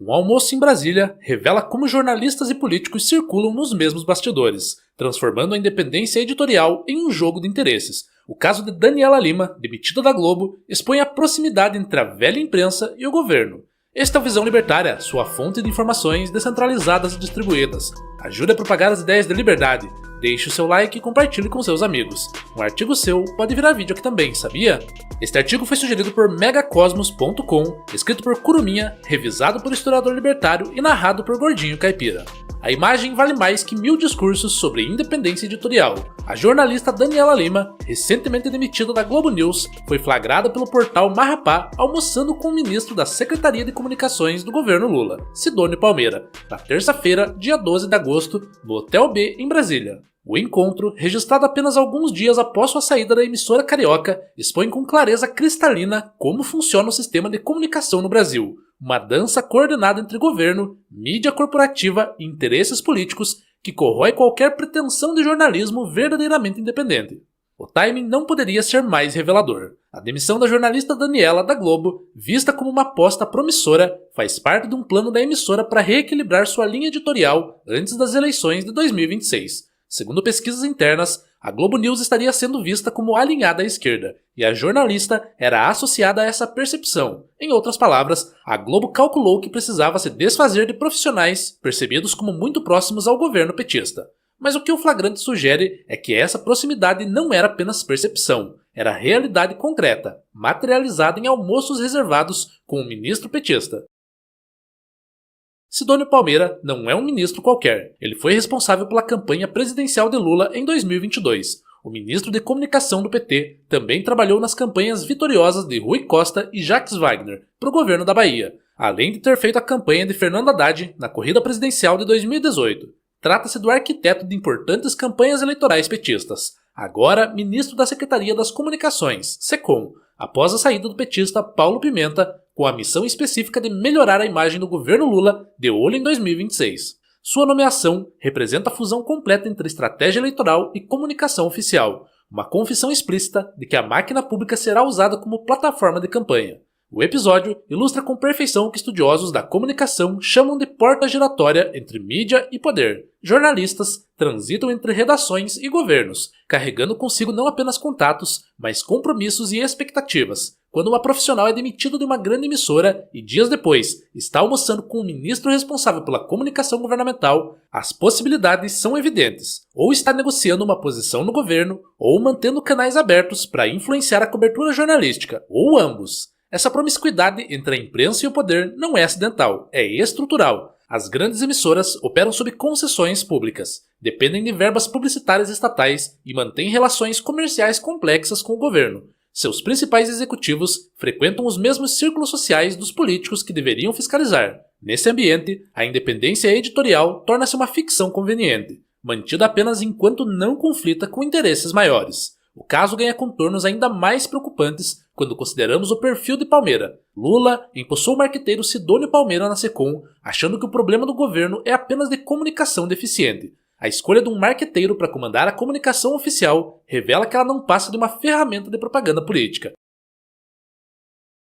Um almoço em Brasília revela como jornalistas e políticos circulam nos mesmos bastidores, transformando a independência editorial em um jogo de interesses. O caso de Daniela Lima, demitida da Globo, expõe a proximidade entre a velha imprensa e o governo. Esta é a Visão Libertária, sua fonte de informações descentralizadas e distribuídas. Ajude a propagar as ideias de liberdade. Deixe o seu like e compartilhe com seus amigos. Um artigo seu pode virar vídeo aqui também, sabia? Este artigo foi sugerido por megacosmos.com, escrito por Curuminha, revisado por historiador libertário e narrado por Gordinho Caipira. A imagem vale mais que 1000 discursos sobre independência editorial. A jornalista Daniela Lima, recentemente demitida da Globo News, foi flagrada pelo portal Marrapá almoçando com o ministro da Secretaria de Comunicações do governo Lula, Sidônio Palmeira, na terça-feira, dia 12 de agosto, no Hotel B, em Brasília. O encontro, registrado apenas alguns dias após sua saída da emissora carioca, expõe com clareza cristalina como funciona o sistema de comunicação no Brasil. Uma dança coordenada entre governo, mídia corporativa e interesses políticos que corrói qualquer pretensão de jornalismo verdadeiramente independente. O timing não poderia ser mais revelador. A demissão da jornalista Daniela da Globo, vista como uma aposta promissora, faz parte de um plano da emissora para reequilibrar sua linha editorial antes das eleições de 2026. Segundo pesquisas internas, a Globo News estaria sendo vista como alinhada à esquerda, e a jornalista era associada a essa percepção. Em outras palavras, a Globo calculou que precisava se desfazer de profissionais percebidos como muito próximos ao governo petista. Mas o que o flagrante sugere é que essa proximidade não era apenas percepção, era realidade concreta, materializada em almoços reservados com o ministro petista. Sidônio Palmeira não é um ministro qualquer. Ele foi responsável pela campanha presidencial de Lula em 2022. O ministro de Comunicação do PT também trabalhou nas campanhas vitoriosas de Rui Costa e Jacques Wagner para o governo da Bahia, além de ter feito a campanha de Fernando Haddad na corrida presidencial de 2018. Trata-se do arquiteto de importantes campanhas eleitorais petistas, agora ministro da Secretaria das Comunicações, SECOM, após a saída do petista Paulo Pimenta, com a missão específica de melhorar a imagem do governo Lula de olho em 2026. Sua nomeação representa a fusão completa entre estratégia eleitoral e comunicação oficial, uma confissão explícita de que a máquina pública será usada como plataforma de campanha. O episódio ilustra com perfeição o que estudiosos da comunicação chamam de porta giratória entre mídia e poder. Jornalistas transitam entre redações e governos, carregando consigo não apenas contatos, mas compromissos e expectativas. Quando uma profissional é demitida de uma grande emissora e dias depois está almoçando com o ministro responsável pela comunicação governamental, as possibilidades são evidentes. Ou está negociando uma posição no governo, ou mantendo canais abertos para influenciar a cobertura jornalística, ou ambos. Essa promiscuidade entre a imprensa e o poder não é acidental, é estrutural. As grandes emissoras operam sob concessões públicas, dependem de verbas publicitárias estatais e mantêm relações comerciais complexas com o governo. Seus principais executivos frequentam os mesmos círculos sociais dos políticos que deveriam fiscalizar. Nesse ambiente, a independência editorial torna-se uma ficção conveniente, mantida apenas enquanto não conflita com interesses maiores. O caso ganha contornos ainda mais preocupantes quando consideramos o perfil de Palmeira. Lula empossou o marqueteiro Sidônio Palmeira na SECOM, achando que o problema do governo é apenas de comunicação deficiente. A escolha de um marqueteiro para comandar a comunicação oficial revela que ela não passa de uma ferramenta de propaganda política.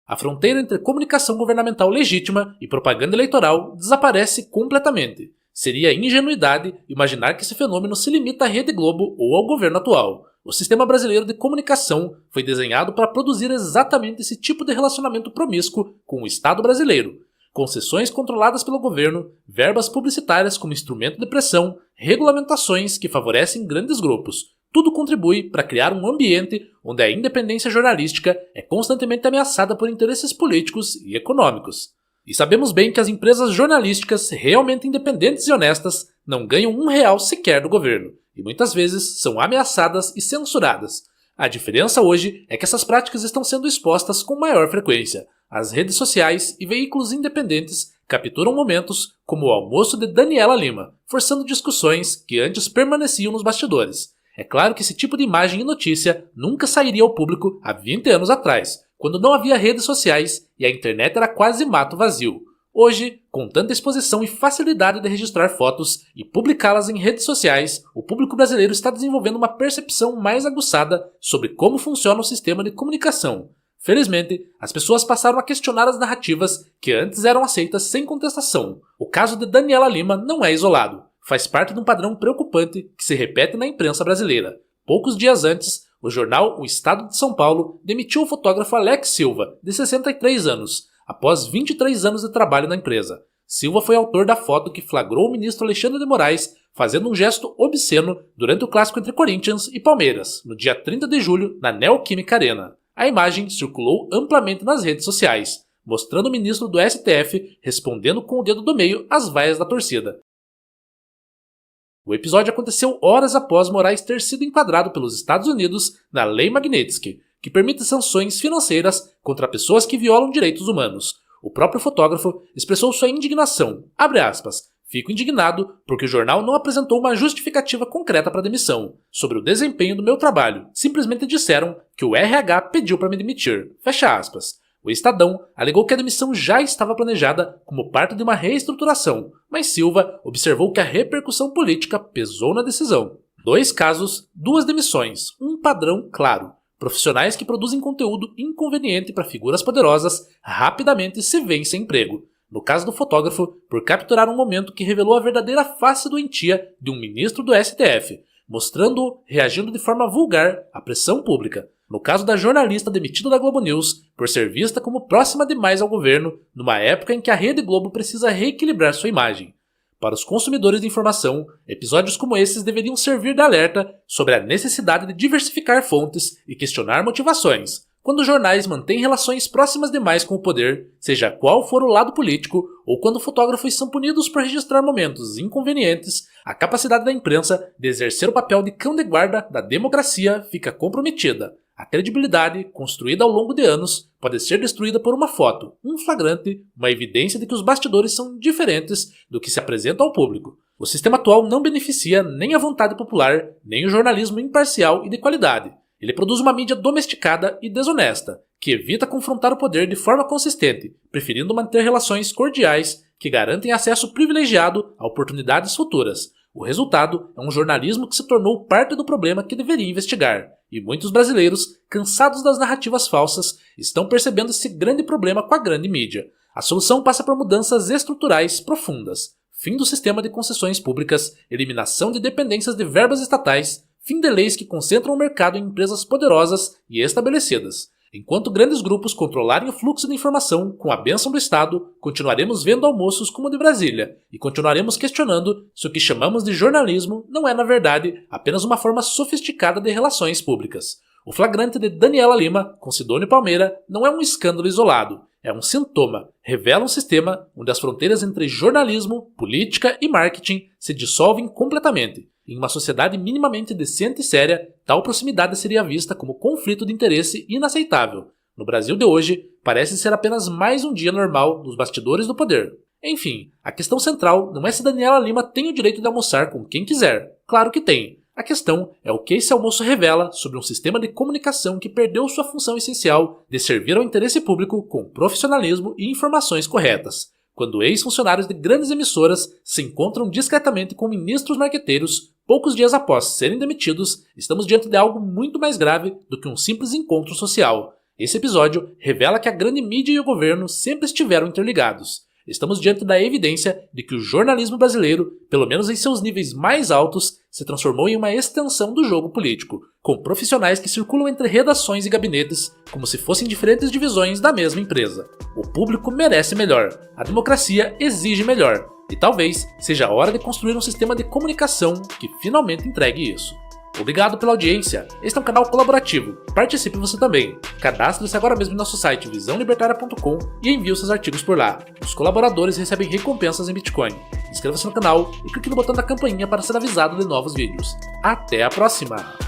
A fronteira entre comunicação governamental legítima e propaganda eleitoral desaparece completamente. Seria ingenuidade imaginar que esse fenômeno se limita à Rede Globo ou ao governo atual. O sistema brasileiro de comunicação foi desenhado para produzir exatamente esse tipo de relacionamento promíscuo com o Estado brasileiro. Concessões controladas pelo governo, verbas publicitárias como instrumento de pressão, regulamentações que favorecem grandes grupos. Tudo contribui para criar um ambiente onde a independência jornalística é constantemente ameaçada por interesses políticos e econômicos. E sabemos bem que as empresas jornalísticas realmente independentes e honestas não ganham R$1 sequer do governo, e muitas vezes são ameaçadas e censuradas. A diferença hoje é que essas práticas estão sendo expostas com maior frequência. As redes sociais e veículos independentes capturam momentos como o almoço de Daniela Lima, forçando discussões que antes permaneciam nos bastidores. É claro que esse tipo de imagem e notícia nunca sairia ao público há 20 anos atrás, quando não havia redes sociais e a internet era quase mato vazio. Hoje, com tanta exposição e facilidade de registrar fotos e publicá-las em redes sociais, o público brasileiro está desenvolvendo uma percepção mais aguçada sobre como funciona o sistema de comunicação. Felizmente, as pessoas passaram a questionar as narrativas que antes eram aceitas sem contestação. O caso de Daniela Lima não é isolado. Faz parte de um padrão preocupante que se repete na imprensa brasileira. Poucos dias antes, o jornal O Estado de São Paulo demitiu o fotógrafo Alex Silva, de 63 anos, após 23 anos de trabalho na empresa. Silva foi autor da foto que flagrou o ministro Alexandre de Moraes fazendo um gesto obsceno durante o clássico entre Corinthians e Palmeiras, no dia 30 de julho, na Neoquímica Arena. A imagem circulou amplamente nas redes sociais, mostrando o ministro do STF respondendo com o dedo do meio às vaias da torcida. O episódio aconteceu horas após Moraes ter sido enquadrado pelos Estados Unidos na Lei Magnitsky, que permite sanções financeiras contra pessoas que violam direitos humanos. O próprio fotógrafo expressou sua indignação, abre aspas, "Fico indignado porque o jornal não apresentou uma justificativa concreta para a demissão. Sobre o desempenho do meu trabalho, simplesmente disseram que o RH pediu para me demitir." Fecha aspas. O Estadão alegou que a demissão já estava planejada como parte de uma reestruturação, mas Silva observou que a repercussão política pesou na decisão. 2 casos, 2 demissões, um padrão claro. Profissionais que produzem conteúdo inconveniente para figuras poderosas rapidamente se veem sem emprego. No caso do fotógrafo, por capturar um momento que revelou a verdadeira face doentia de um ministro do STF, mostrando-o reagindo de forma vulgar à pressão pública. No caso da jornalista demitida da Globo News, por ser vista como próxima demais ao governo, numa época em que a Rede Globo precisa reequilibrar sua imagem. Para os consumidores de informação, episódios como esses deveriam servir de alerta sobre a necessidade de diversificar fontes e questionar motivações. Quando jornais mantêm relações próximas demais com o poder, seja qual for o lado político, ou quando fotógrafos são punidos por registrar momentos inconvenientes, a capacidade da imprensa de exercer o papel de cão de guarda da democracia fica comprometida. A credibilidade, construída ao longo de anos, pode ser destruída por uma foto, um flagrante, uma evidência de que os bastidores são diferentes do que se apresenta ao público. O sistema atual não beneficia nem a vontade popular, nem o jornalismo imparcial e de qualidade. Ele produz uma mídia domesticada e desonesta, que evita confrontar o poder de forma consistente, preferindo manter relações cordiais que garantem acesso privilegiado a oportunidades futuras. O resultado é um jornalismo que se tornou parte do problema que deveria investigar, e muitos brasileiros, cansados das narrativas falsas, estão percebendo esse grande problema com a grande mídia. A solução passa por mudanças estruturais profundas, fim do sistema de concessões públicas, eliminação de dependências de verbas estatais, fim de leis que concentram o mercado em empresas poderosas e estabelecidas. Enquanto grandes grupos controlarem o fluxo de informação com a bênção do Estado, continuaremos vendo almoços como o de Brasília e continuaremos questionando se o que chamamos de jornalismo não é, na verdade, apenas uma forma sofisticada de relações públicas. O flagrante de Daniela Lima com Sidônio Palmeira não é um escândalo isolado, é um sintoma, revela um sistema onde as fronteiras entre jornalismo, política e marketing se dissolvem completamente. Em uma sociedade minimamente decente e séria, tal proximidade seria vista como conflito de interesse inaceitável. No Brasil de hoje, parece ser apenas mais um dia normal nos bastidores do poder. Enfim, a questão central não é se Daniela Lima tem o direito de almoçar com quem quiser. Claro que tem. A questão é o que esse almoço revela sobre um sistema de comunicação que perdeu sua função essencial de servir ao interesse público com profissionalismo e informações corretas. Quando ex-funcionários de grandes emissoras se encontram discretamente com ministros marqueteiros, poucos dias após serem demitidos, estamos diante de algo muito mais grave do que um simples encontro social. Esse episódio revela que a grande mídia e o governo sempre estiveram interligados. Estamos diante da evidência de que o jornalismo brasileiro, pelo menos em seus níveis mais altos, se transformou em uma extensão do jogo político, com profissionais que circulam entre redações e gabinetes como se fossem diferentes divisões da mesma empresa. O público merece melhor, a democracia exige melhor, e talvez seja a hora de construir um sistema de comunicação que finalmente entregue isso. Obrigado pela audiência, este é um canal colaborativo, participe você também. Cadastre-se agora mesmo em nosso site visãolibertaria.com e envie os seus artigos por lá. Os colaboradores recebem recompensas em Bitcoin. Inscreva-se no canal e clique no botão da campainha para ser avisado de novos vídeos. Até a próxima!